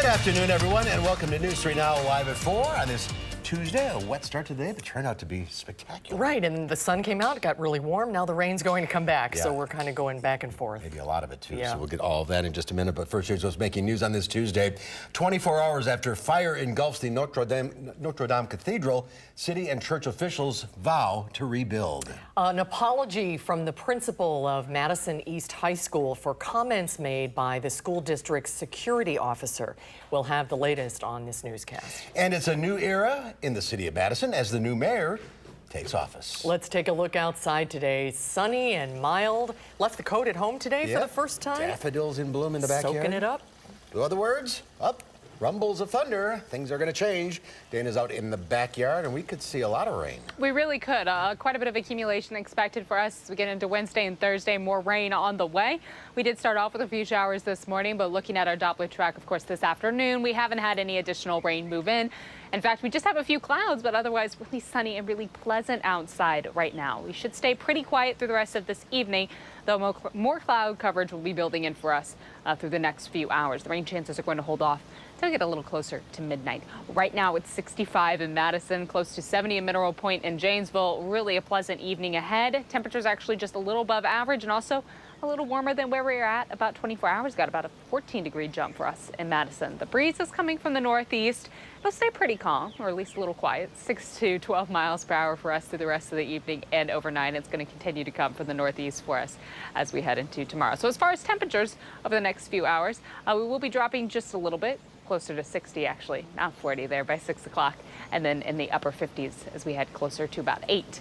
afternoon, everyone, and welcome to News 3 Now, live at 4 on this Tuesday. A wet start today, but turned out to be spectacular. Right, and the sun came out, it got really warm. Now the rain's going to come back, so we're kind of going back and forth. Maybe a lot of it, too, Yeah. so we'll get all of that in just a minute. But first, here's what's making news on this Tuesday. 24 hours after fire engulfs the Notre Dame Cathedral, city and church officials vow to rebuild. An apology from the principal of Madison East High School for comments made by the school district's security officer. We'll have the latest on this newscast. And it's a new era in the city of Madison as the new mayor takes office. Let's take a look outside today. Sunny and mild. Left the coat at home today for the first time. Daffodils in bloom in the backyard. Soaking it up. In other words, up. Rumbles of thunder. Things are going to change. Dana's out in the backyard, and we could see a lot of rain. We really could. Quite a bit of accumulation expected for us as we get into Wednesday and Thursday. More rain on the way. We did start off with a few showers this morning, but looking at our Doppler track, of course, this afternoon, we haven't had any additional rain move in. In fact, we just have a few clouds, but otherwise really sunny and really pleasant outside right now. We should stay pretty quiet through the rest of this evening, though more cloud coverage will be building in for us through the next few hours. The rain chances are going to hold off until we get a little closer to midnight. Right now it's 65 in Madison, close to 70 in Mineral Point and Janesville. Really a pleasant evening ahead. Temperatures actually just a little above average and also a little warmer than where we're at about 24 hours. Got about a 14-degree jump for us in Madison. The breeze is coming from the northeast. It'll stay pretty calm, or at least a little quiet. 6 to 12 miles per hour for us through the rest of the evening and overnight. It's going to continue to come from the northeast for us as we head into tomorrow. So as far as temperatures over the next few hours, we will be dropping just a little bit. Closer to 60 actually, not 40 there by 6 o'clock, and then in the upper 50s as we head closer to about 8.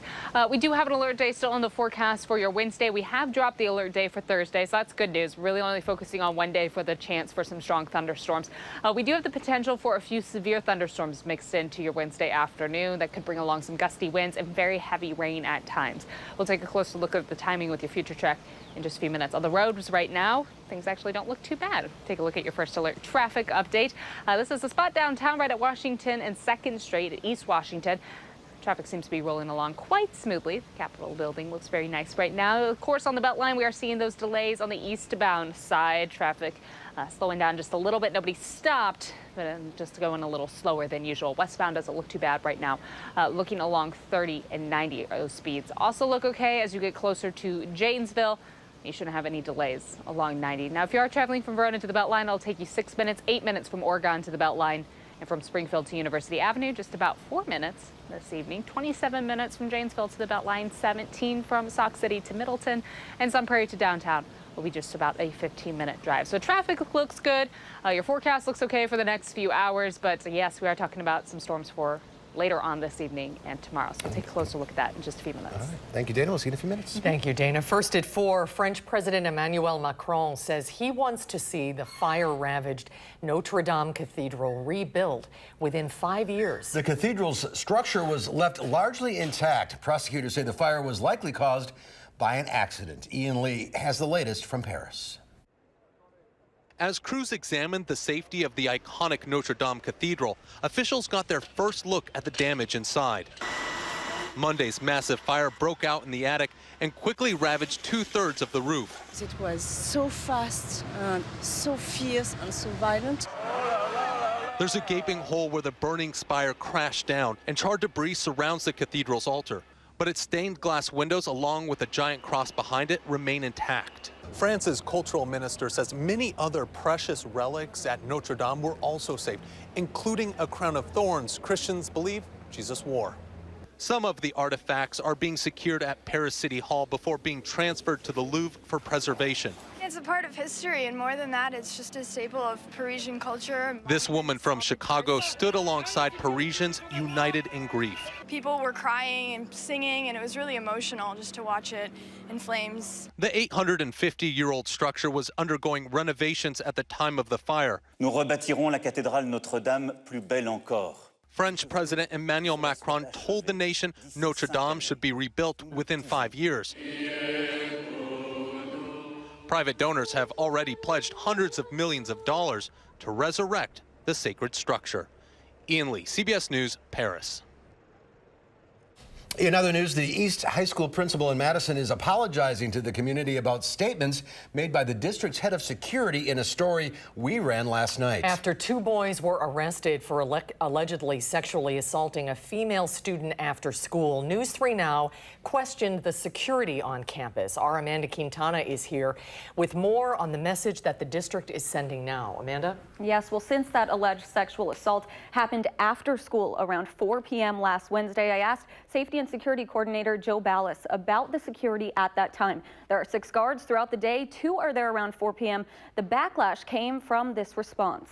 We do have an alert day still in the forecast for your Wednesday. We have dropped the alert day for Thursday, so that's good news. Really only focusing on one day for the chance for some strong thunderstorms. We do have the potential for a few severe thunderstorms mixed into your Wednesday afternoon that could bring along some gusty winds and very heavy rain at times. We'll take a closer look at the timing with your future check in just a few minutes. On the roads right now, things actually don't look too bad. Take a look at your first alert traffic update. This is the spot downtown right at Washington and 2nd Street at East Washington. Traffic seems to be rolling along quite smoothly. The Capitol building looks very nice right now. Of course, on the Beltline, we are seeing those delays on the eastbound side. Traffic slowing down just a little bit. Nobody stopped, but just going a little slower than usual. Westbound doesn't look too bad right now. Looking along 30 and 90 are those speeds. Also look okay as you get closer to Janesville. You shouldn't have any delays along 90. Now, if you are traveling from Verona to the Beltline, it'll take you 6 minutes, 8 minutes from Oregon to the Beltline, and from Springfield to University Avenue, just about 4 minutes this evening. 27 minutes from Janesville to the Beltline, 17 from Sauk City to Middleton, and Sun Prairie to downtown will be just about a 15-minute drive. So traffic looks good. Your forecast looks okay for the next few hours, but yes, we are talking about some storms for later on this evening and tomorrow. So we'll take a closer look at that in just a few minutes. All right. Thank you, Dana. We'll see you in a few minutes. Thank you, Dana. First at 4, French President Emmanuel Macron says he wants to see the fire-ravaged Notre Dame Cathedral rebuilt within 5 years. The cathedral's structure was left largely intact. Prosecutors say the fire was likely caused by an accident. Ian Lee has the latest from Paris. As crews examined the safety of the iconic Notre Dame Cathedral, officials got their first look at the damage inside. Monday's massive fire broke out in the attic and quickly ravaged 2/3 of the roof. It was so fast and so fierce and so violent. There's a gaping hole where the burning spire crashed down, and charred debris surrounds the cathedral's altar. But its stained glass windows, along with a giant cross behind it, remain intact. France's cultural minister says many other precious relics at Notre Dame were also saved, including a crown of thorns Christians believe Jesus wore. Some of the artifacts are being secured at Paris City Hall before being transferred to the Louvre for preservation. It's a part of history, and more than that, it's just a staple of Parisian culture. This woman from Chicago stood alongside Parisians united in grief. People were crying and singing, and it was really emotional just to watch it in flames. The 850-year-old structure was undergoing renovations at the time of the fire. Nous rebâtirons la cathédrale Notre-Dame plus belle encore. French President Emmanuel Macron told the nation Notre Dame should be rebuilt within 5 years. Private donors have already pledged hundreds of millions of dollars to resurrect the sacred structure. Ian Lee, CBS News, Paris. In other news, the East High School principal in Madison is apologizing to the community about statements made by the district's head of security in a story we ran last night. After 2 boys were arrested for allegedly sexually assaulting a female student after school, News 3 Now questioned the security on campus. Our Amanda Quintana is here with more on the message that the district is sending now. Amanda? Yes, well, since that alleged sexual assault happened after school around 4 p.m. last Wednesday, I asked Safety and Security Coordinator Joe Ballas about the security at that time. There are 6 guards throughout the day. 2 are there around 4 p.m. The backlash came from this response.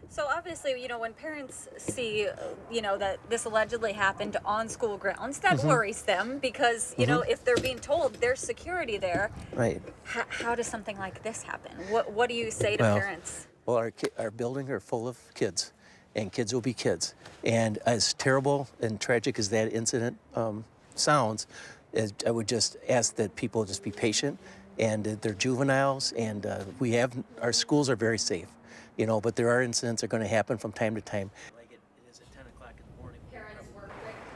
So obviously, when parents see, that this allegedly happened on school grounds, that worries them because, if they're being told there's security there, right? How does something like this happen? What do you say to parents? Well, our building are full of kids, and kids will be kids. And as terrible and tragic as that incident sounds, I would just ask that people just be patient, and they're juveniles, and our schools are very safe. But there are incidents that are going to happen from time to time. It is at 10 o'clock in the morning.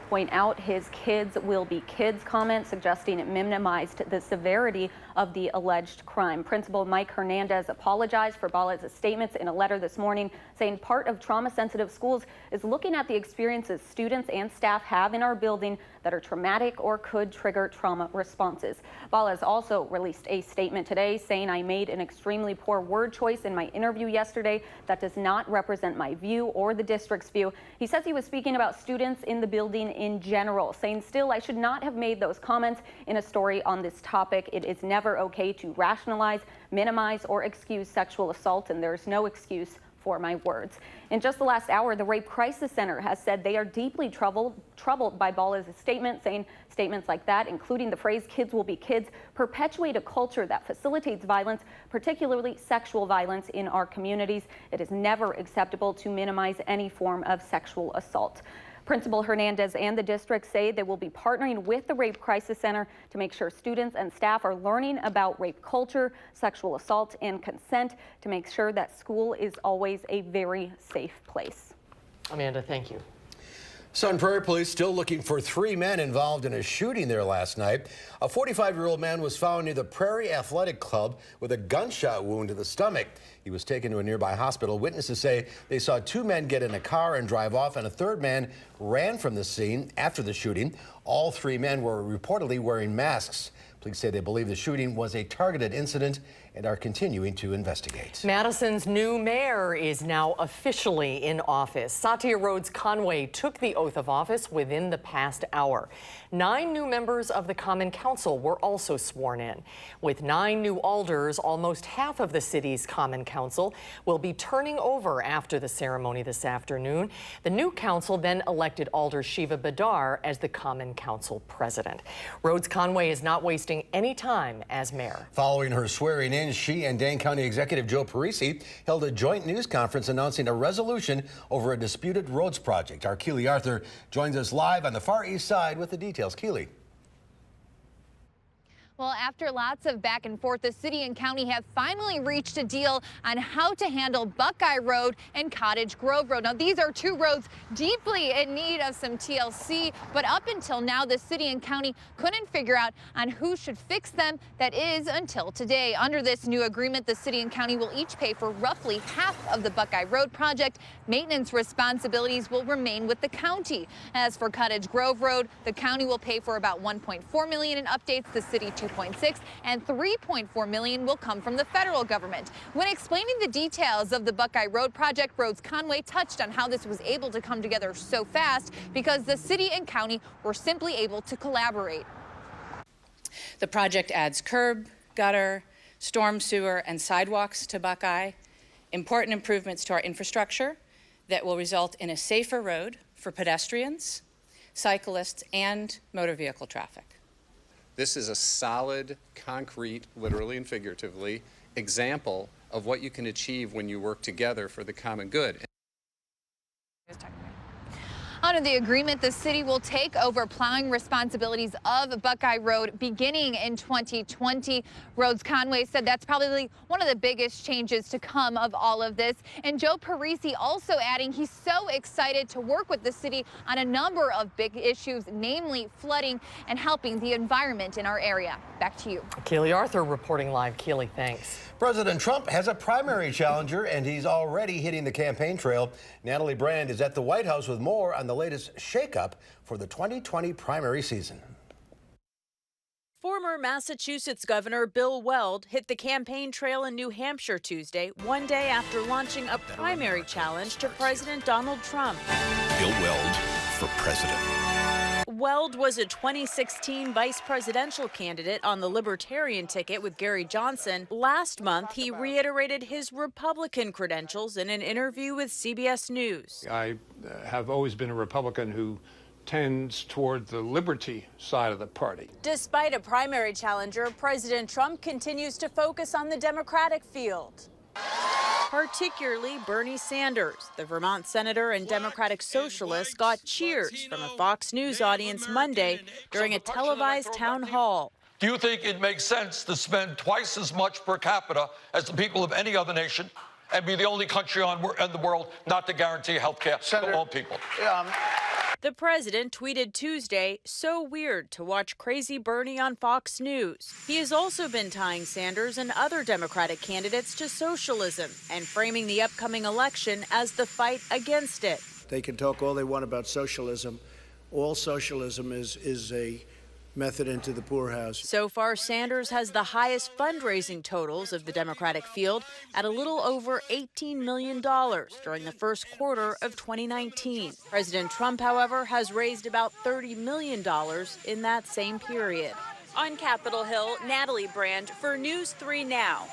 Point out his kids will be kids comment, suggesting it minimized the severity of the alleged crime. Principal Mike Hernandez apologized for Ballas' statements in a letter this morning, saying part of trauma-sensitive schools is looking at the experiences students and staff have in our building that are traumatic or could trigger trauma responses. Ballas also released a statement today saying, "I made an extremely poor word choice in my interview yesterday that does not represent my view or the district's view." He says he was speaking about students in the building in general, saying, "Still, I should not have made those comments in a story on this topic. It is never okay to rationalize, minimize, or excuse sexual assault, and there's no excuse for my words." In just the last hour, the Rape Crisis Center has said they are deeply troubled by Ballas' statement, saying statements like that, including the phrase "kids will be kids," perpetuate a culture that facilitates violence, particularly sexual violence, in our communities. It is never acceptable to minimize any form of sexual assault. Principal Hernandez and the district say they will be partnering with the Rape Crisis Center to make sure students and staff are learning about rape culture, sexual assault, and consent to make sure that school is always a very safe place. Amanda, thank you. Sun Prairie Police still looking for 3 men involved in a shooting there last night. A 45-year-old man was found near the Prairie Athletic Club with a gunshot wound to the stomach. He was taken to a nearby hospital. Witnesses say they saw 2 men get in a car and drive off, and a 3rd man ran from the scene after the shooting. All 3 men were reportedly wearing masks. Police say they believe the shooting was a targeted incident and are continuing to investigate. Madison's new mayor is now officially in office. Satya Rhodes Conway took the oath of office within the past hour. 9 new members of the Common Council were also sworn in. With 9 new alders, almost half of the city's Common Council will be turning over after the ceremony this afternoon. The new council then elected Alder Shiva Badar as the Common Council president. Rhodes Conway is not wasting any time as mayor. Following her swearing in, she and Dane County Executive Joe Parisi held a joint news conference announcing a resolution over a disputed roads project. Our Keely Arthur joins us live on the Far East Side with the details. Keely. Well, after lots of back and forth, the city and county have finally reached a deal on how to handle Buckeye Road and Cottage Grove Road. Now, these are 2 roads deeply in need of some TLC, but up until now, the city and county couldn't figure out on who should fix them. That is until today. Under this new agreement, the city and county will each pay for roughly half of the Buckeye Road project. Maintenance responsibilities will remain with the county. As for Cottage Grove Road, the county will pay for about $1.4 million in updates, the city $2.6, and $3.4 million will come from the federal government. When explaining the details of the Buckeye Road project, Rhodes Conway touched on how this was able to come together so fast because the city and county were simply able to collaborate. The project adds curb, gutter, storm sewer, and sidewalks to Buckeye, important improvements to our infrastructure that will result in a safer road for pedestrians, cyclists, and motor vehicle traffic. This is a solid, concrete, literally and figuratively, example of what you can achieve when you work together for the common good. Under the agreement, the city will take over plowing responsibilities of Buckeye Road beginning in 2020. Rhodes Conway said that's probably one of the biggest changes to come of all of this. And Joe Parisi also adding he's so excited to work with the city on a number of big issues, namely flooding and helping the environment in our area. Back to you. Keely Arthur reporting live. Keely, thanks. President Trump has a primary challenger, and he's already hitting the campaign trail. Natalie Brand is at the White House with more on the latest shakeup for the 2020 primary season. Former Massachusetts Governor Bill Weld hit the campaign trail in New Hampshire Tuesday, one day after launching a primary challenge to President Donald Trump. Bill Weld for president. Weld was a 2016 vice presidential candidate on the Libertarian ticket with Gary Johnson. Last month, he reiterated his Republican credentials in an interview with CBS News. I have always been a Republican who tends toward the liberty side of the party. Despite a primary challenger, President Trump continues to focus on the Democratic field, particularly Bernie Sanders. The Vermont senator and Democratic socialist got cheers from a Fox News audience Monday during a televised town hall. Do you think it makes sense to spend twice as much per capita as the people of any other nation and be the only country in the world not to guarantee health care to all people? The president tweeted Tuesday, "So weird to watch crazy Bernie on Fox News." He has also been tying Sanders and other Democratic candidates to socialism and framing the upcoming election as the fight against it. They can talk all they want about socialism. All socialism is a method into the poorhouse. So far, Sanders has the highest fundraising totals of the Democratic field at a little over $18 million during the first quarter of 2019. President Trump, however, has raised about $30 million in that same period. On Capitol Hill, Natalie Brand for News 3 Now.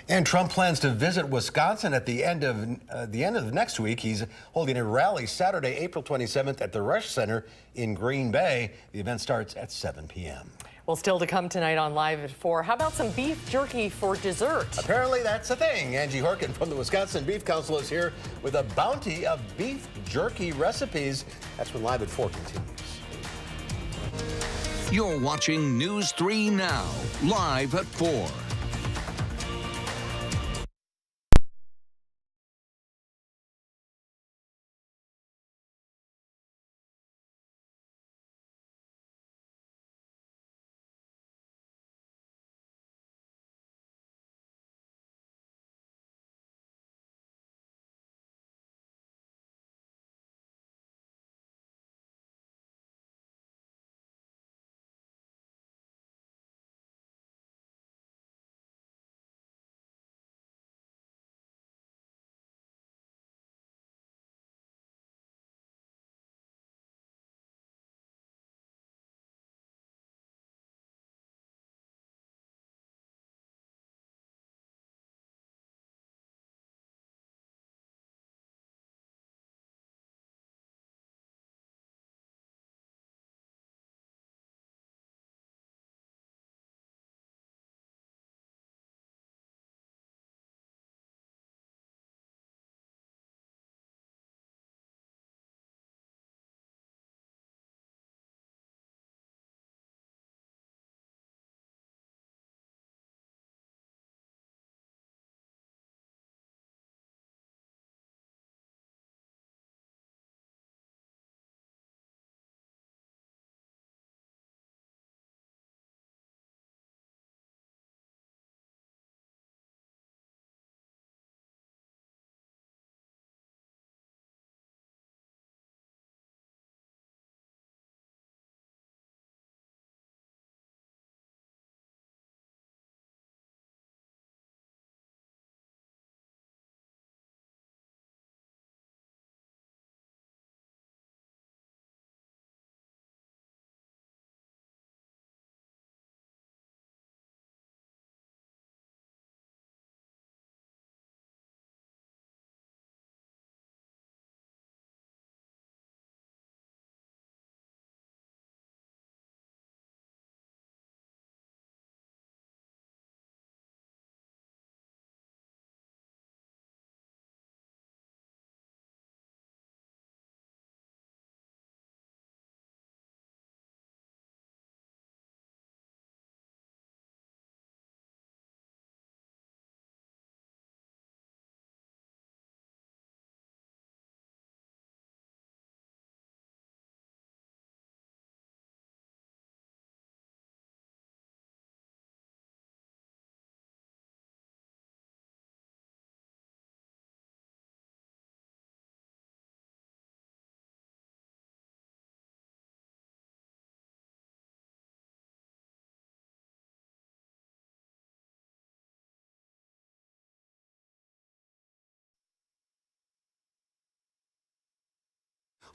And Trump plans to visit Wisconsin at the end of next week. He's holding a rally Saturday, April 27th at the Rush Center in Green Bay. The event starts at 7 p.m. Well, still to come tonight on Live at 4. How about some beef jerky for dessert? Apparently that's a thing. Angie Horkin from the Wisconsin Beef Council is here with a bounty of beef jerky recipes. That's when Live at 4 continues. You're watching News 3 Now, live at 4.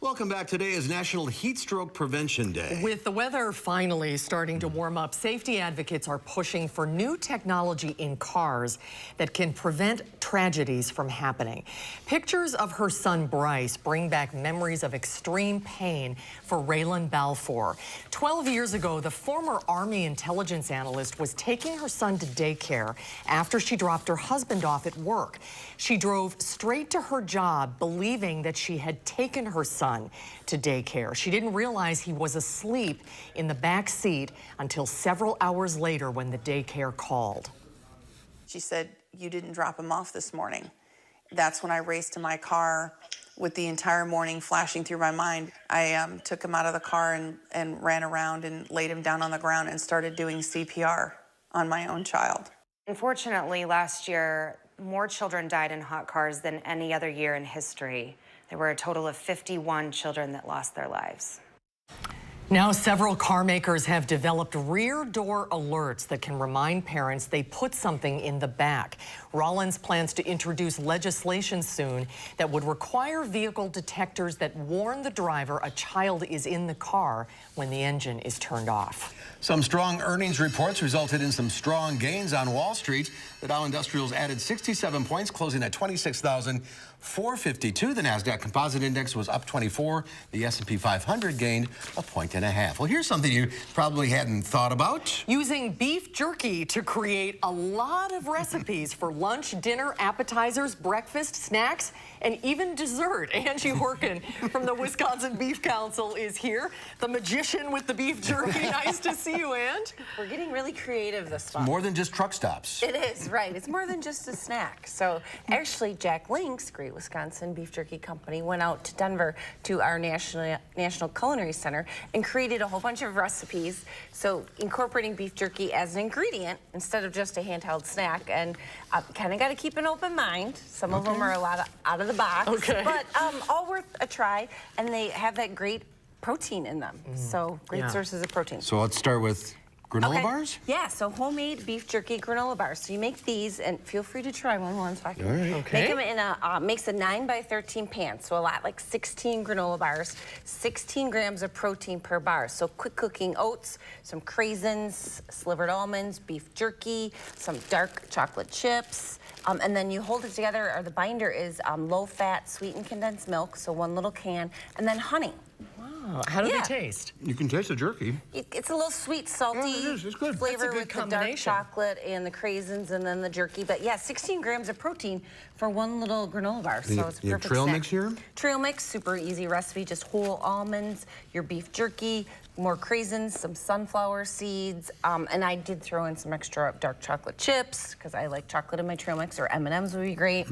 Welcome back. Today is National Heat Stroke Prevention Day. With the weather finally starting to warm up, safety advocates are pushing for new technology in cars that can prevent tragedies from happening. Pictures of her son Bryce bring back memories of extreme pain for Raylan Balfour. 12 years ago, the former Army intelligence analyst was taking her son to daycare after she dropped her husband off at work. She drove straight to her job, believing that she had taken her son to daycare. She didn't realize he was asleep in the back seat until several hours later when the daycare called. She said, "You didn't drop him off this morning." That's when I raced to my car with the entire morning flashing through my mind. I took him out of the car and ran around and laid him down on the ground and started doing CPR on my own child. Unfortunately, last year, more children died in hot cars than any other year in history. There were a total of 51 children that lost their lives. Now, several car makers have developed rear door alerts that can remind parents they put something in the back. Rollins plans to introduce legislation soon that would require vehicle detectors that warn the driver a child is in the car when the engine is turned off. Some strong earnings reports resulted in some strong gains on Wall Street. The Dow Industrials added 67 points, closing at 26,452. The NASDAQ Composite Index was up 24. The S&P 500 gained a point and a half. Well, here's something you probably hadn't thought about. Using beef jerky to create a lot of recipes for lunch, dinner, appetizers, breakfast, snacks, and even dessert. Angie Horkin from the Wisconsin Beef Council is here. The magician with the beef jerky. Nice to see you, Ange. We're getting really creative this month. More than just truck stops. It is, right. It's more than just a snack. So actually, Jack Link's great Wisconsin Beef Jerky Company went out to Denver to our National Culinary Center and created a whole bunch of recipes. So incorporating beef jerky as an ingredient instead of just a handheld snack. And kind of got to keep an open mind. Some of them are a lot out of the box, but all worth a try. And they have that great protein in them. So great sources of protein. So let's start with granola bars? Yeah, so homemade beef jerky granola bars. So you make these, and feel free to try one while I'm talking. All right. Make them in a, makes a 9 by 13 pan, so a lot, like 16 granola bars, 16 grams of protein per bar. So quick cooking oats, some craisins, slivered almonds, beef jerky, some dark chocolate chips, and then you hold it together, or the binder is low-fat sweetened condensed milk, so 1 little can, and then honey. Wow, how do they taste? You can taste the jerky. It's a little sweet, salty It's good. flavor with the dark chocolate and the craisins and then the jerky. But yeah, 16 grams of protein for 1 little granola bar. So it's a perfect trail snack. mix here? Trail mix, super easy recipe. Just whole almonds, your beef jerky, more craisins, some sunflower seeds, and I did throw in some extra dark chocolate chips because I like chocolate in my trail mix, or M&Ms would be great.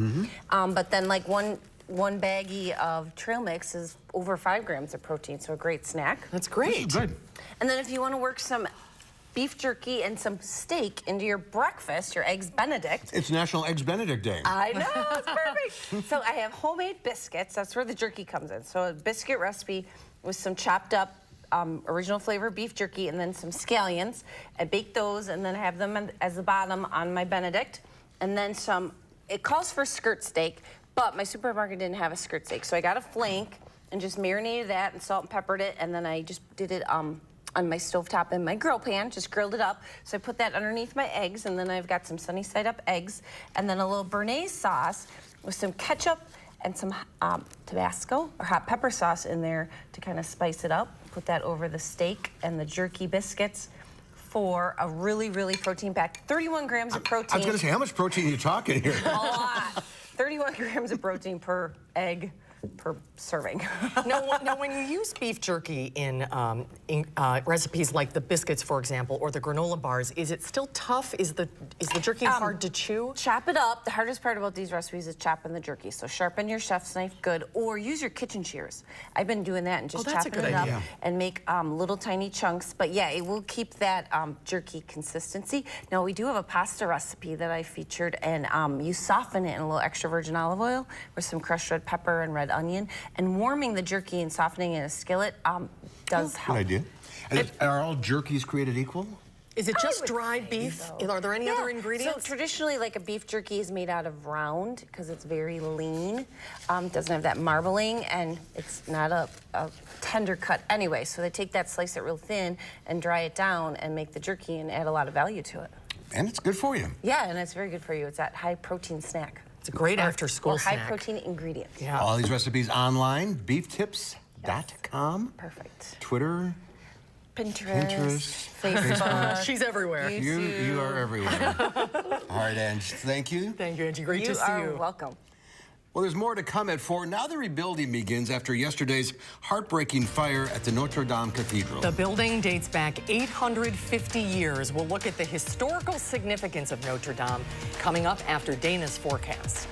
But then like one baggie of trail mix is over 5 grams of protein, so a great snack. That's great. Good. And then if you want to work some beef jerky and some steak into your breakfast, your Eggs Benedict. It's National Eggs Benedict Day. I know, it's perfect. So I have homemade biscuits. That's where the jerky comes in. So a biscuit recipe with some chopped up original flavor beef jerky and then some scallions. I bake those and then I have them as the bottom on my Benedict. And then some, it calls for skirt steak, but my supermarket didn't have a skirt steak. So I got a flank and just marinated that and salt and peppered it. And then I just did it on my stovetop in my grill pan, just grilled it up. So I put that underneath my eggs, and then I've got some sunny side up eggs and then a little béarnaise sauce with some ketchup and some Tabasco or hot pepper sauce in there to kind of spice it up. Put that over the steak and the jerky biscuits for a really, really protein-packed 31 grams of protein. I was going to say, how much protein are you talking here? A lot. 31 grams of protein per egg per serving. Now, when you use beef jerky in recipes like the biscuits, for example, or the granola bars, is it still tough? Is the jerky hard to chew? Chop it up. The hardest part about these recipes is chopping the jerky. So sharpen your chef's knife good, or use your kitchen shears. I've been doing that and just chopping it up and make little tiny chunks. But yeah, it will keep that jerky consistency. Now, we do have a pasta recipe that I featured, and you soften it in a little extra virgin olive oil with some crushed red pepper and red onion, and warming the jerky and softening in a skillet does help. Good idea. And are all jerkies created equal? Is it just dried beef? Are there any other ingredients? So traditionally, like a beef jerky is made out of round because it's very lean. Doesn't have that marbling, and it's not a tender cut anyway. So they take that, slice it real thin, and dry it down and make the jerky and add a lot of value to it. And it's good for you. Yeah, and it's very good for you. It's that high protein snack. It's a great after-school snack. High protein ingredient. Yeah. All these recipes online, beeftips.com. Perfect. Twitter. Pinterest, Facebook. She's everywhere. You are everywhere. All right, Ange, thank you. Thank you, Angie. Great to see you. You are welcome. Well, there's more to come at 4. Now the rebuilding begins after yesterday's heartbreaking fire at the Notre Dame Cathedral. The building dates back 850 years. We'll look at the historical significance of Notre Dame coming up after Dana's forecast.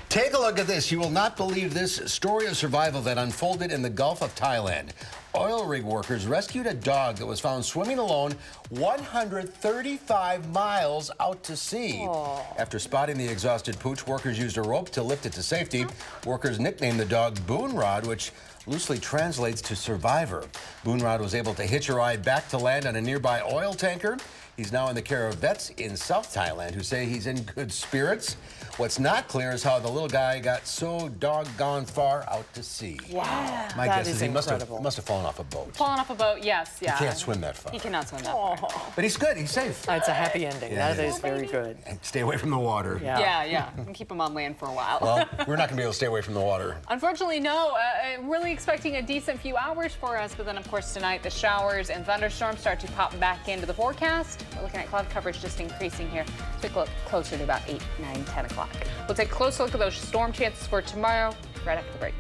Take a look at this. You will not believe this story of survival that unfolded in the Gulf of Thailand. Oil rig workers rescued a dog that was found swimming alone 135 miles out to sea. Aww. After spotting the exhausted pooch, workers used a rope to lift it to safety. Workers nicknamed the dog Boonrod, which loosely translates to survivor. Boonrod was able to hitch a ride back to land on a nearby oil tanker. He's now in the care of vets in South Thailand who say he's in good spirits. What's not clear is how the little guy got so doggone far out to sea. Wow. My that guess is he must have fallen off a boat. Fallen off a boat, yes, yeah. He can't swim that far. He cannot swim that far. But he's good. He's safe. It's a happy ending. Yeah, That is very good. And stay away from the water. Yeah. And keep him on land for a while. Well, we're not going to be able to stay away from the water. Unfortunately, no. Really expecting a decent few hours for us, but then, of course, tonight the showers and thunderstorms start to pop back into the forecast. We're looking at cloud coverage just increasing here. Take a look closer to about 8, 9, 10 o'clock. We'll take a close look at those storm chances for tomorrow right after the break.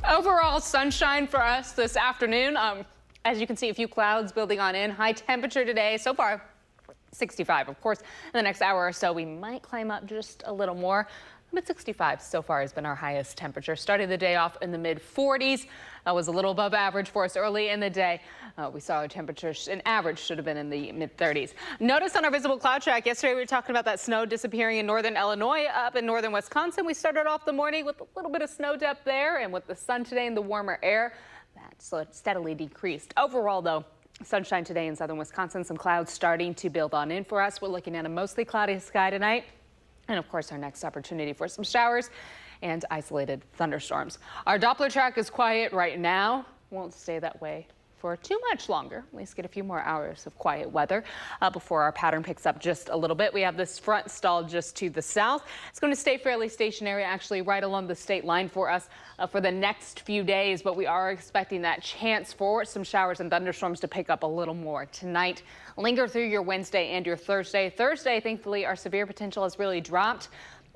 Overall sunshine for us this afternoon. As you can see, a few clouds building on in. High temperature today so far, 65. Of course, in the next hour or so, we might climb up just a little more. But 65 so far has been our highest temperature. Starting the day off in the mid-40s. That was a little above average for us early in the day. We saw our temperatures, an average should have been in the mid-30s. Notice on our visible cloud track, yesterday we were talking about that snow disappearing in northern Illinois. Up in northern Wisconsin, we started off the morning with a little bit of snow depth there. And with the sun today and the warmer air, that steadily decreased. Overall, though, sunshine today in southern Wisconsin. Some clouds starting to build on in for us. We're looking at a mostly cloudy sky tonight. And of course, our next opportunity for some showers and isolated thunderstorms. Our Doppler track is quiet right now. Won't stay that way for too much longer. At least get a few more hours of quiet weather before our pattern picks up just a little bit. We have this front stalled just to the south. It's going to stay fairly stationary, actually right along the state line for us for the next few days. But we are expecting that chance for some showers and thunderstorms to pick up a little more tonight. Linger through your Wednesday and your Thursday. Thursday, thankfully, our severe potential has really dropped.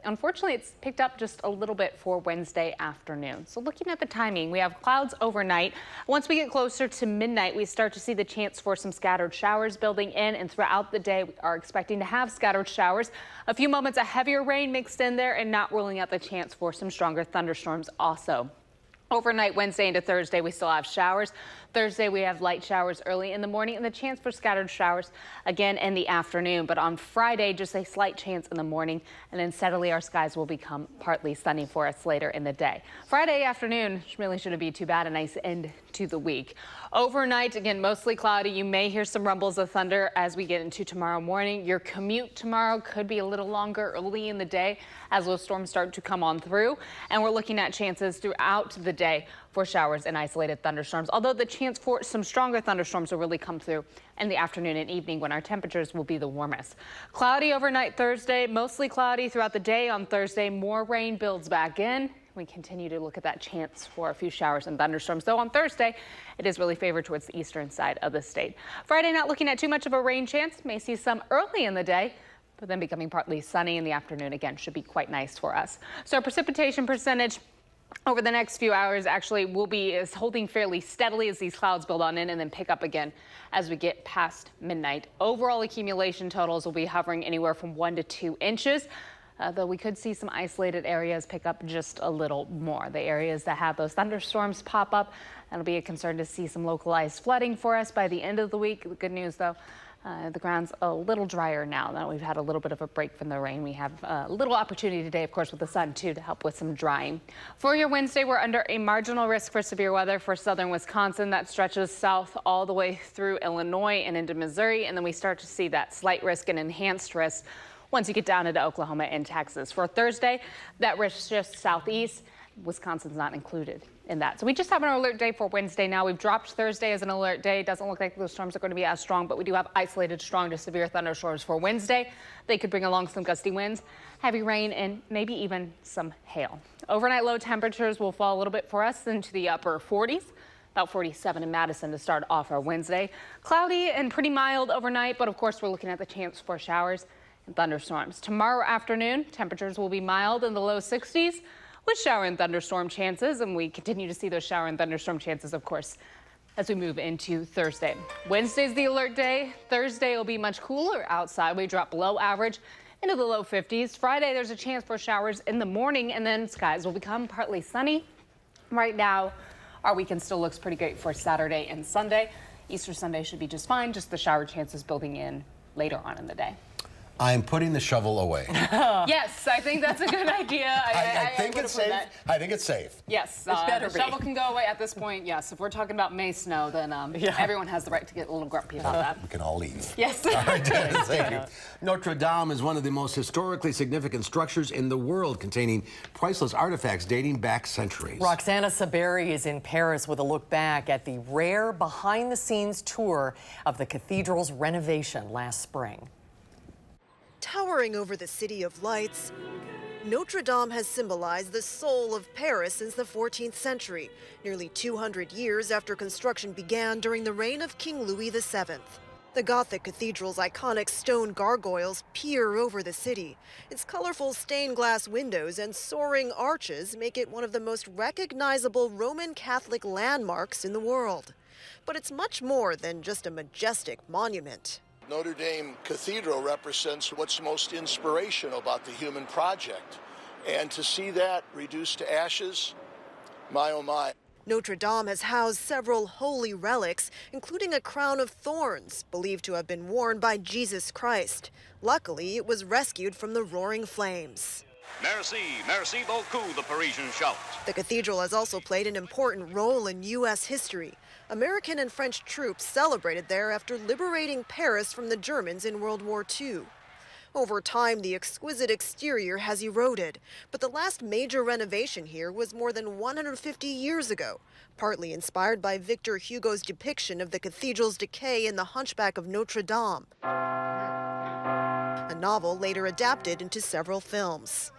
Unfortunately, it's picked up just a little bit for Wednesday afternoon. So looking at the timing, we have clouds overnight. Once we get closer to midnight, we start to see the chance for some scattered showers building in, and throughout the day, we are expecting to have scattered showers. A few moments of heavier rain mixed in there, and not ruling out the chance for some stronger thunderstorms also. Overnight, Wednesday into Thursday, we still have showers. Thursday, we have light showers early in the morning and the chance for scattered showers again in the afternoon. But on Friday, just a slight chance in the morning, and then steadily our skies will become partly sunny for us later in the day. Friday afternoon really shouldn't be too bad. A nice end to the week. Overnight, again, mostly cloudy. You may hear some rumbles of thunder as we get into tomorrow morning. Your commute tomorrow could be a little longer early in the day as those storms start to come on through. And we're looking at chances throughout the day for showers and isolated thunderstorms, although the chance for some stronger thunderstorms will really come through in the afternoon and evening when our temperatures will be the warmest. Cloudy overnight Thursday, mostly cloudy throughout the day on Thursday. More rain builds back in. We continue to look at that chance for a few showers and thunderstorms, though on Thursday, it is really favored towards the eastern side of the state. Friday, not looking at too much of a rain chance. May see some early in the day, but then becoming partly sunny in the afternoon. Again, should be quite nice for us. So our precipitation percentage over the next few hours actually will be holding fairly steadily as these clouds build on in and then pick up again as we get past midnight. Overall accumulation totals will be hovering anywhere from 1 to 2 inches. Though we could see some isolated areas pick up just a little more. The areas that have those thunderstorms pop up, that'll be a concern to see some localized flooding for us by the end of the week. The good news, though, the ground's a little drier now that we've had a little bit of a break from the rain. We have a little opportunity today, of course, with the sun, too, to help with some drying. For your Wednesday, we're under a marginal risk for severe weather for southern Wisconsin. That stretches south all the way through Illinois and into Missouri. And then we start to see that slight risk and enhanced risk once you get down into Oklahoma and Texas. For Thursday, that risk shifts southeast. Wisconsin's not included in that. So we just have an alert day for Wednesday now. We've dropped Thursday as an alert day. It doesn't look like those storms are going to be as strong, but we do have isolated strong to severe thunderstorms for Wednesday. They could bring along some gusty winds, heavy rain, and maybe even some hail. Overnight low temperatures will fall a little bit for us into the upper 40s. About 47 in Madison to start off our Wednesday. Cloudy and pretty mild overnight, but of course we're looking at the chance for showers and thunderstorms. Tomorrow afternoon, temperatures will be mild in the low 60s with shower and thunderstorm chances, and we continue to see those shower and thunderstorm chances, of course, as we move into Thursday. Wednesday's the alert day. Thursday will be much cooler outside. We drop below average into the low 50s. Friday, there's a chance for showers in the morning, and then skies will become partly sunny. Right now, our weekend still looks pretty great for Saturday and Sunday. Easter Sunday should be just fine, just the shower chances building in later on in the day. I'm putting the shovel away. Yes, I think that's a good idea. I think it's safe. I think it's safe. Yes, the shovel can go away at this point. Yes, if we're talking about May snow, then everyone has the right to get a little grumpy about that. We can all leave. Yes. All right, Dennis, thank you. Notre Dame is one of the most historically significant structures in the world, containing priceless artifacts dating back centuries. Roxana Saberi is in Paris with a look back at the rare behind-the-scenes tour of the cathedral's renovation last spring. Towering over the City of Lights, Notre Dame has symbolized the soul of Paris since the 14th century, nearly 200 years after construction began during the reign of King Louis VII. The Gothic cathedral's iconic stone gargoyles peer over the city. Its colorful stained glass windows and soaring arches make it one of the most recognizable Roman Catholic landmarks in the world. But it's much more than just a majestic monument. Notre Dame Cathedral represents what's most inspirational about the human project. And to see that reduced to ashes, my oh my. Notre Dame has housed several holy relics, including a crown of thorns, believed to have been worn by Jesus Christ. Luckily, it was rescued from the roaring flames. Merci, merci beaucoup, the Parisian shout. The cathedral has also played an important role in U.S. history. American and French troops celebrated there after liberating Paris from the Germans in World War II. Over time, the exquisite exterior has eroded, but the last major renovation here was more than 150 years ago, partly inspired by Victor Hugo's depiction of the cathedral's decay in The Hunchback of Notre Dame, a novel later adapted into several films.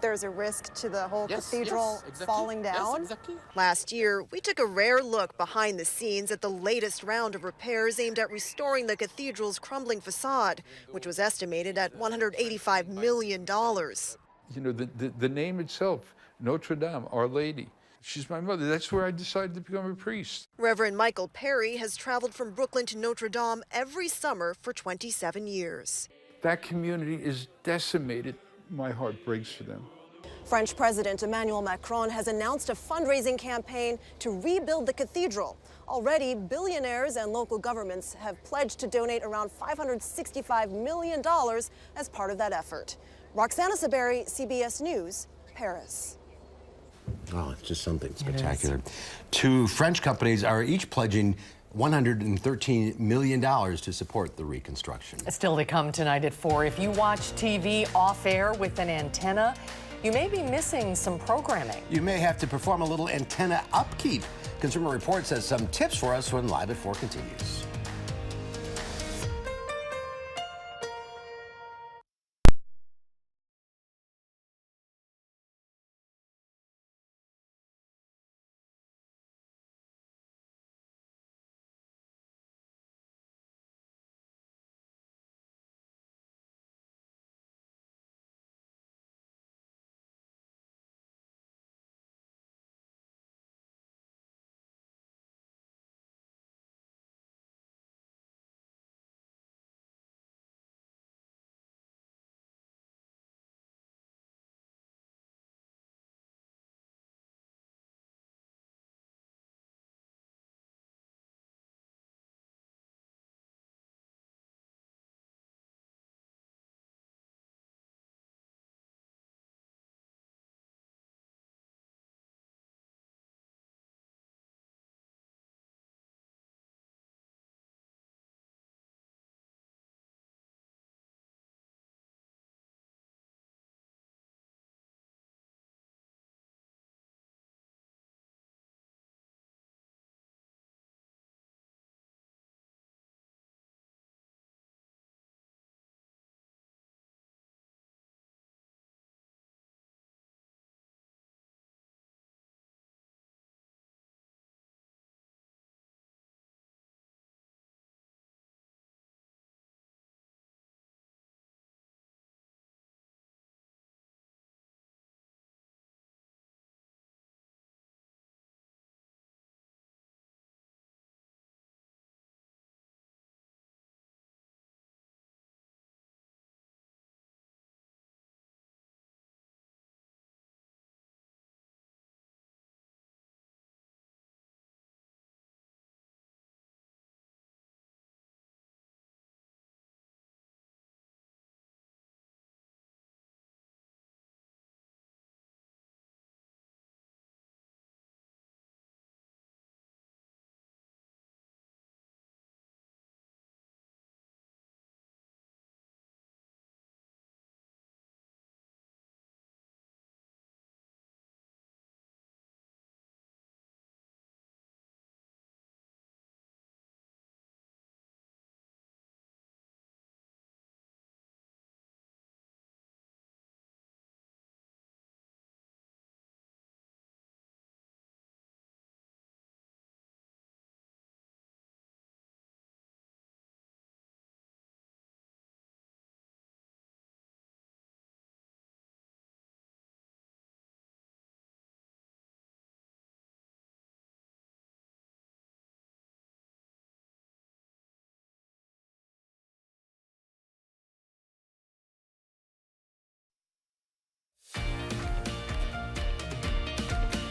There's a risk to the whole cathedral falling down. Last year, we took a rare look behind the scenes at the latest round of repairs aimed at restoring the cathedral's crumbling facade, which was estimated at $185 million. You know, the name itself, Notre Dame, Our Lady. She's my mother. That's where I decided to become a priest. Reverend Michael Perry has traveled from Brooklyn to Notre Dame every summer for 27 years. That community is decimated. My heart breaks for them. French President Emmanuel Macron has announced a fundraising campaign to rebuild the cathedral. Already, billionaires and local governments have pledged to donate around $565 million as part of that effort. Roxana Saberi, CBS News, Paris. Oh, it's just something spectacular. Two French companies are each pledging $113 million to support the reconstruction. Still to come tonight at 4. If you watch TV off air with an antenna, you may be missing some programming. You may have to perform a little antenna upkeep. Consumer Reports has some tips for us when Live at 4 continues.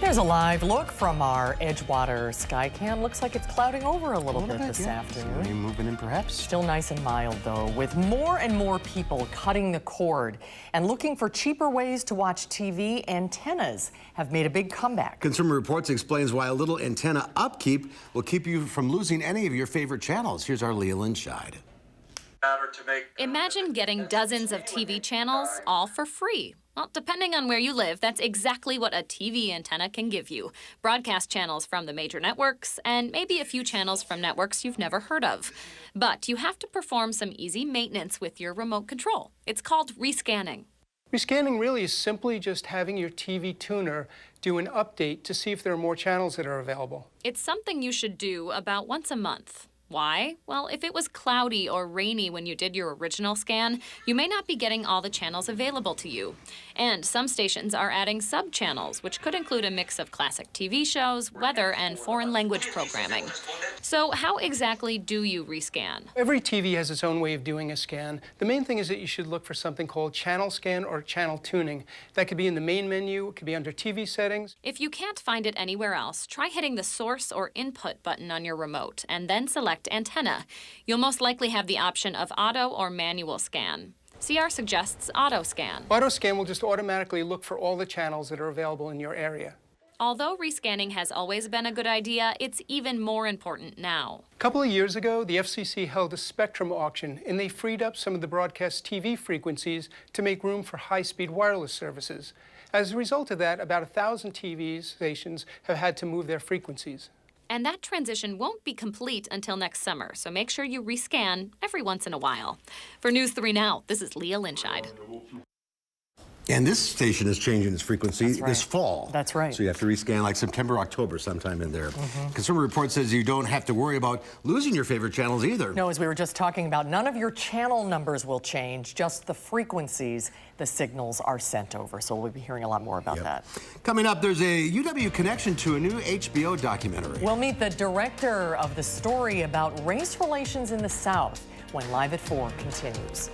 There's a live look from our Edgewater sky cam. Looks like it's clouding over a little bit this afternoon. Rain moving in, perhaps. Still nice and mild, though, with more and more people cutting the cord and looking for cheaper ways to watch TV. Antennas have made a big comeback. Consumer Reports explains why a little antenna upkeep will keep you from losing any of your favorite channels. Here's our Leah Linscheid. Imagine getting dozens of TV channels all for free. Well, depending on where you live, that's exactly what a TV antenna can give you. Broadcast channels from the major networks and maybe a few channels from networks you've never heard of. But you have to perform some easy maintenance with your remote control. It's called rescanning. Rescanning really is simply just having your TV tuner do an update to see if there are more channels that are available. It's something you should do about once a month. Why? Well, if it was cloudy or rainy when you did your original scan, you may not be getting all the channels available to you. And some stations are adding sub-channels, which could include a mix of classic TV shows, weather, and foreign language programming. So how exactly do you rescan? Every TV has its own way of doing a scan. The main thing is that you should look for something called channel scan or channel tuning. That could be in the main menu, it could be under TV settings. If you can't find it anywhere else, try hitting the source or input button on your remote and then select antenna. You'll most likely have the option of auto or manual scan. CR suggests auto scan. Auto scan will just automatically look for all the channels that are available in your area. Although rescanning has always been a good idea, it's even more important now. A couple of years ago, the FCC held a spectrum auction, and they freed up some of the broadcast TV frequencies to make room for high-speed wireless services. As a result of that, about 1,000 TV stations have had to move their frequencies. And that transition won't be complete until next summer, so make sure you rescan every once in a while. For News 3 Now, this is Leah Linscheid. And this station is changing its frequency this fall. That's right. So you have to rescan like September, October, sometime in there. Consumer Report says you don't have to worry about losing your favorite channels either. No, as we were just talking about, none of your channel numbers will change, just the frequencies the signals are sent over. So we'll be hearing a lot more about that. Coming up, there's a UW connection to a new HBO documentary. We'll meet the director of the story about race relations in the South when Live at 4 continues.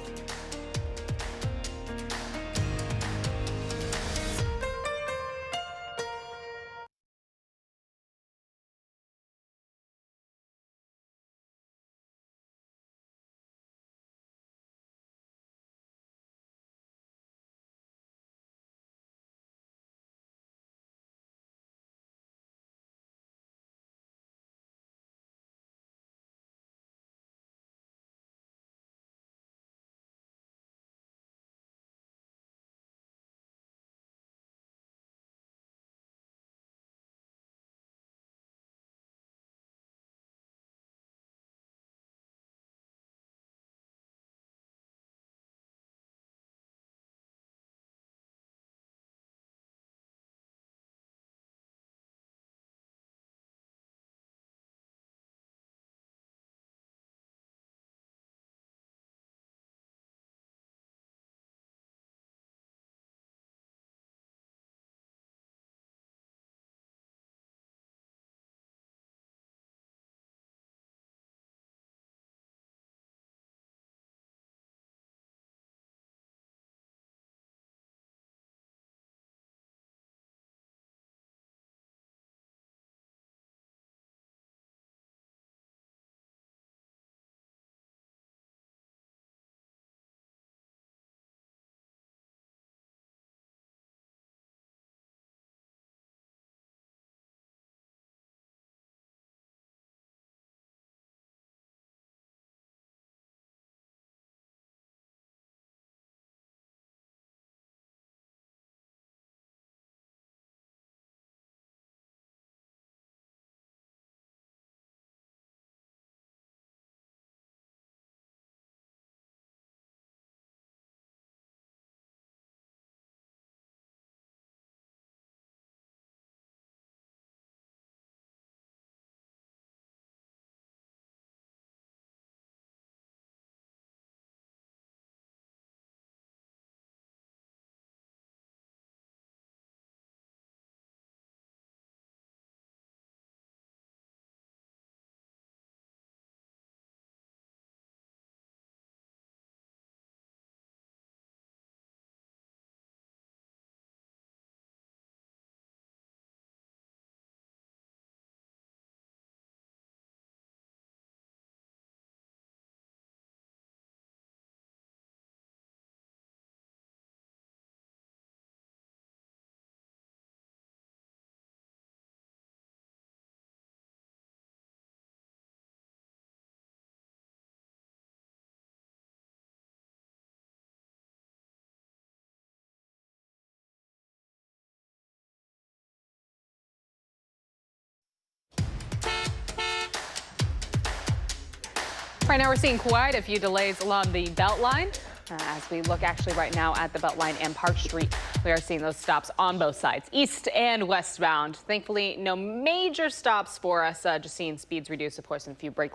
Right now we're seeing quite a few delays along the Beltline. As we look actually right now at the Beltline and Park Street, we are seeing those stops on both sides, east and westbound. Thankfully, no major stops for us, just seeing speeds reduce, of course, and a few brake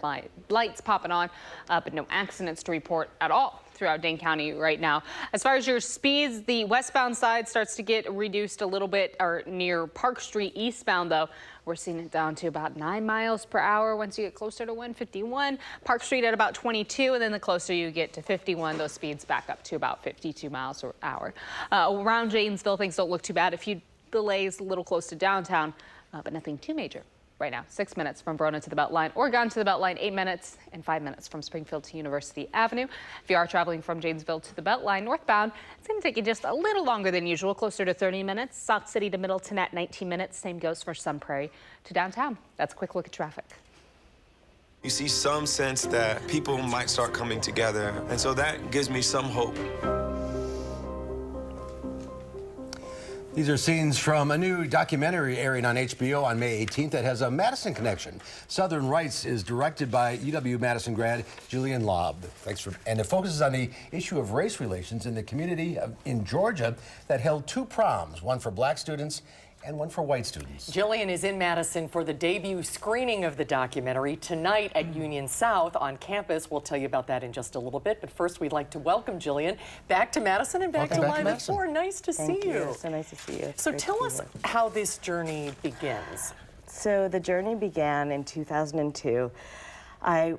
lights popping on, but no accidents to report at all throughout Dane County right now. As far as your speeds, the westbound side starts to get reduced a little bit, or near Park Street eastbound, though. We're seeing it down to about 9 miles per hour once you get closer to 151. Park Street at about 22, and then the closer you get to 51, those speeds back up to about 52 miles per hour. Around Janesville, things don't look too bad. A few delays a little close to downtown, but nothing too major. Right now, 6 minutes from Verona to the Beltline. Oregon to the Beltline, 8 minutes, and 5 minutes from Springfield to University Avenue. If you are traveling from Janesville to the Beltline northbound, it's going to take you just a little longer than usual, closer to 30 minutes. South City to Middleton at 19 minutes. Same goes for Sun Prairie to downtown. That's a quick look at traffic. You see some sense that people might start coming together, and so that gives me some hope. These are scenes from a new documentary airing on HBO on May 18th that has a Madison connection. Southern Rights is directed by UW-Madison grad Julian Lobb. And it focuses on the issue of race relations in the community in Georgia that held 2 proms, one for black students and one for white students. Jillian is in Madison for the debut screening of the documentary tonight at Union South on campus. We'll tell you about that in just a little bit. But first, we'd like to welcome Jillian back to Madison and back to Live at 4. Nice to see you. So nice to see you. So tell us how this journey begins. So the journey began in 2002. I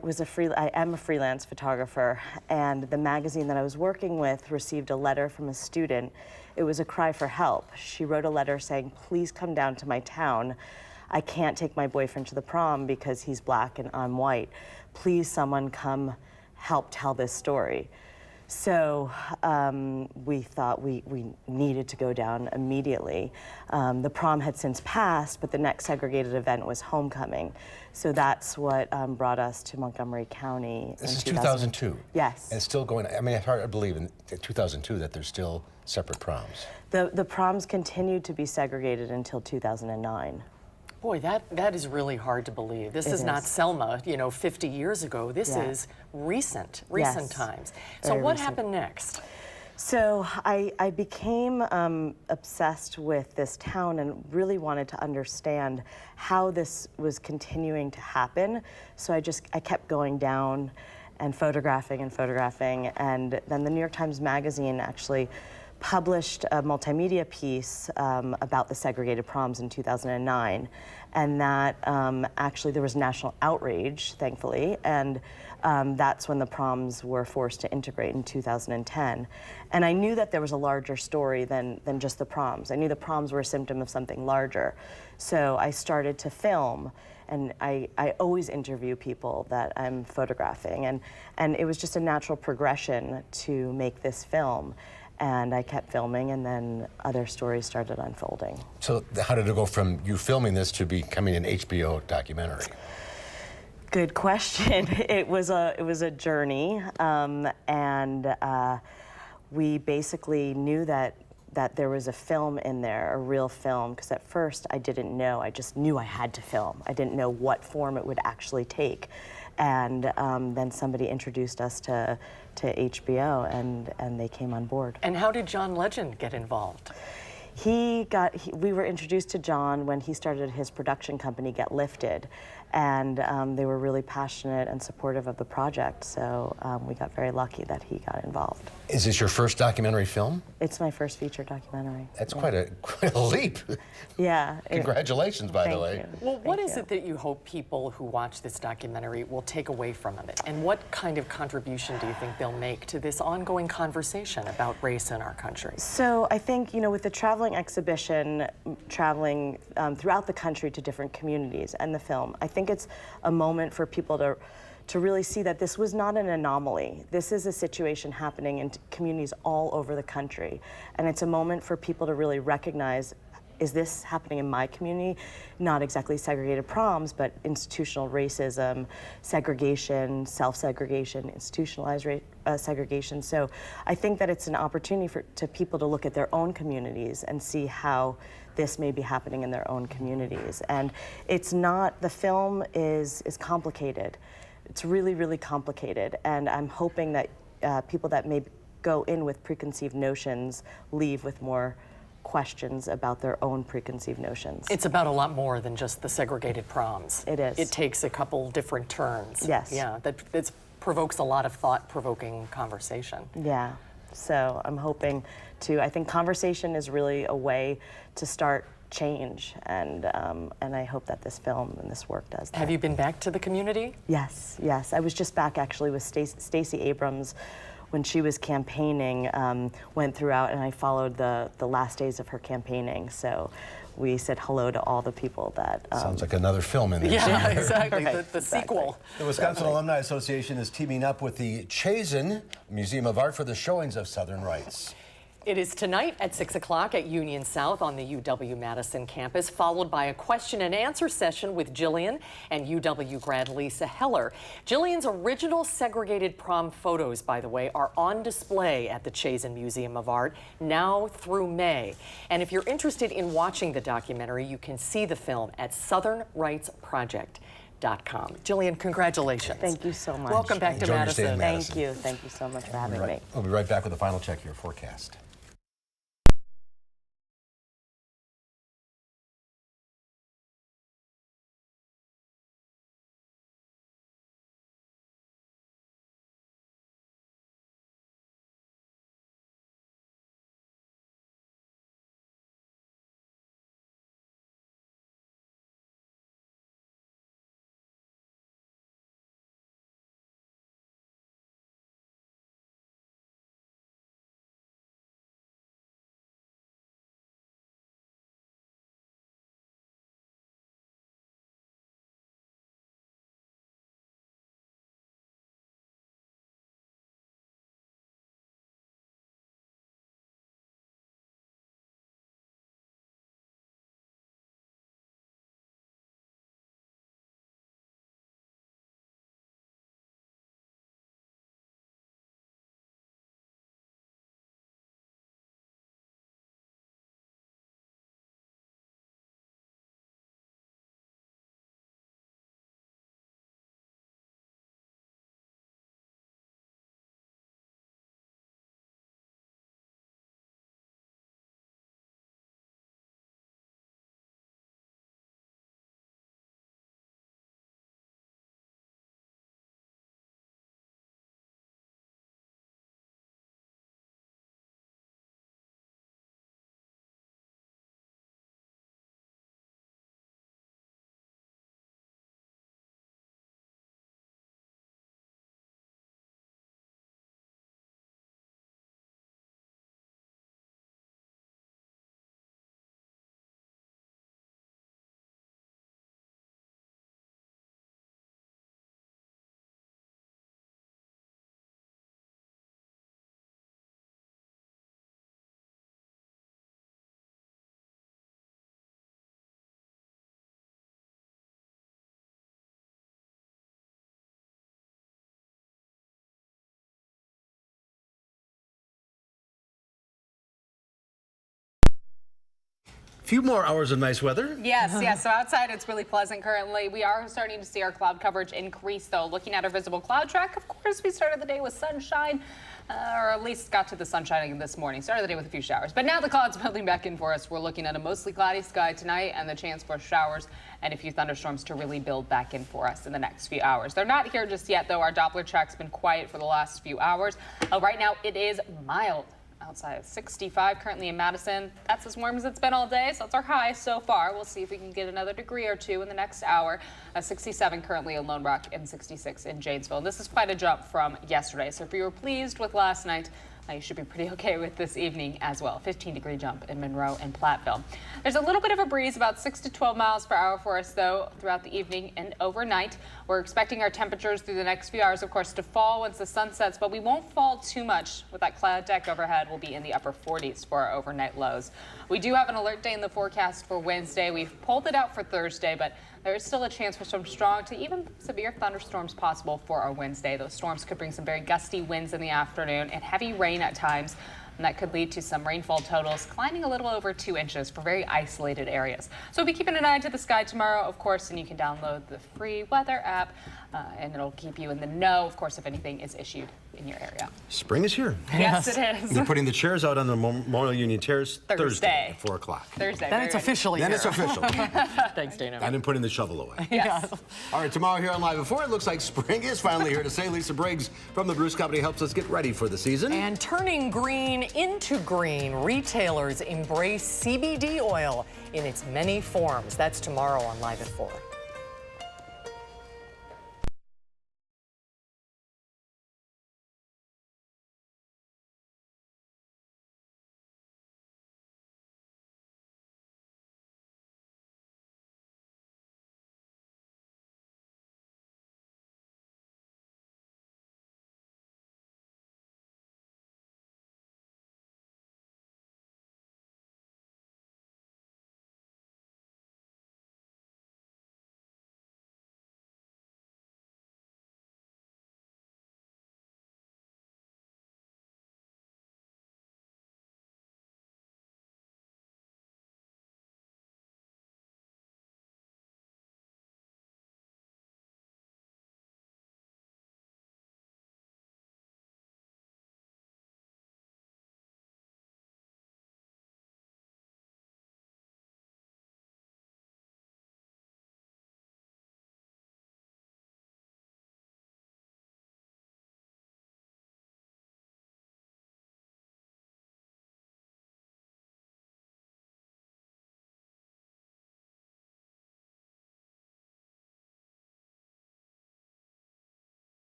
am a freelance photographer, and the magazine that I was working with received a letter from a student. It was a cry for help. She wrote a letter saying, please come down to my town. I can't take my boyfriend to the prom because he's black and I'm white. Please, someone come help tell this story. So we thought we needed to go down immediately. The prom had since passed, but the next segregated event was homecoming. So that's what brought us to Montgomery County. This is 2002. Yes. And it's still going. I mean, it's hard to believe in 2002 that there's still separate proms. The proms continued to be segregated until 2009. Boy, that is really hard to believe. This is not Selma, 50 years ago. This is recent times. So what happened next? So I became obsessed with this town and really wanted to understand how this was continuing to happen. So I kept going down and photographing, and then the New York Times Magazine actually published a multimedia piece about the segregated proms in 2009, and that actually there was national outrage, thankfully, and that's when the proms were forced to integrate in 2010. And I knew that there was a larger story than just the proms. I knew the proms were a symptom of something larger. So I started to film, and I always interview people that I'm photographing, and it was just a natural progression to make this film. And I kept filming, and then other stories started unfolding. So how did it go from you filming this to becoming an HBO documentary? Good question. It was a journey, and we basically knew that there was a film in there, a real film, because at first I didn't know. I just knew I had to film. I didn't know what form it would actually take. And then somebody introduced us to HBO, and they came on board. And how did John Legend get involved? We were introduced to John when he started his production company, Get Lifted, and they were really passionate and supportive of the project, so we got very lucky that he got involved. Is this your first documentary film? It's my first feature documentary. That's quite a leap. Yeah. Congratulations, by the way. Well, what is it that you hope people who watch this documentary will take away from it? And what kind of contribution do you think they'll make to this ongoing conversation about race in our country? So I think, with the traveling exhibition, traveling throughout the country to different communities and the film, I think it's a moment for people to really see that this was not an anomaly. This is a situation happening in communities all over the country. And it's a moment for people to really recognize, is this happening in my community? Not exactly segregated proms, but institutional racism, segregation, self-segregation, institutionalized segregation. So I think that it's an opportunity to people to look at their own communities and see how this may be happening in their own communities. And it's not, the film is complicated. It's really, really complicated, and I'm hoping that people that may go in with preconceived notions leave with more questions about their own preconceived notions. It's about a lot more than just the segregated proms. It is. It takes a couple different turns. Yes. Yeah, that provokes a lot of thought-provoking conversation. Yeah, so I'm hoping I think conversation is really a way to start change, and I hope that this film and this work does that. Have you been back to the community? Yes, yes. I was just back actually with Stacey Abrams when she was campaigning, went throughout, and I followed the last days of her campaigning. So we said hello to all the people that... Sounds like another film in there. Yeah, exactly, Right, the sequel. The Wisconsin Alumni Association is teaming up with the Chazen Museum of Art for the showings of Southern Rights. It is tonight at 6 o'clock at Union South on the UW-Madison campus, followed by a question and answer session with Jillian and UW grad Lisa Heller. Jillian's original segregated prom photos, by the way, are on display at the Chazen Museum of Art now through May. And if you're interested in watching the documentary, you can see the film at southernrightsproject.com. Jillian, congratulations. Thank you so much. Welcome back to Madison. Thank you. Thank you so much for having me. We'll be right back with a final check of your forecast. Few more hours of nice weather. Yes, yes. So outside it's really pleasant currently. We are starting to see our cloud coverage increase, though. Looking at our visible cloud track, of course, we started the day with sunshine, or at least got to the sunshine this morning. Started the day with a few showers, but now the clouds building back in for us. We're looking at a mostly cloudy sky tonight and the chance for showers and a few thunderstorms to really build back in for us in the next few hours. They're not here just yet, though. Our Doppler track's been quiet for the last few hours. Right now it is mild. Outside of 65 currently in Madison. That's as warm as it's been all day, so that's our high so far. We'll see if we can get another degree or two in the next hour. 67 currently in Lone Rock and 66 in Janesville. And this is quite a jump from yesterday, so if you were pleased with last night, you should be pretty okay with this evening as well. 15-degree jump in Monroe and Platteville. There's a little bit of a breeze, about 6 to 12 miles per hour for us, though, throughout the evening and overnight. We're expecting our temperatures through the next few hours, of course, to fall once the sun sets, but we won't fall too much with that cloud deck overhead. We'll be in the upper 40s for our overnight lows. We do have an alert day in the forecast for Wednesday. We've pulled it out for Thursday, but there is still a chance for some strong to even severe thunderstorms possible for our Wednesday. Those storms could bring some very gusty winds in the afternoon and heavy rain at times. and that could lead to some rainfall totals climbing a little over 2 inches for very isolated areas. So we'll be keeping an eye to the sky tomorrow, of course, and you can download the free weather app, and it'll keep you in the know, of course, if anything is issued in your area. Spring is here. Yes, it is. They're putting the chairs out on the Memorial Union Terrace Thursday at 4 o'clock. Thursday. Then it's officially Then here. it's official. Thanks, Dana. And then putting the shovel away. Yes. All right, tomorrow here on Live at 4, it looks like spring is finally here to say. Lisa Briggs from the Bruce Company helps us get ready for the season. And turning green into green, retailers embrace CBD oil in its many forms. That's tomorrow on Live at 4.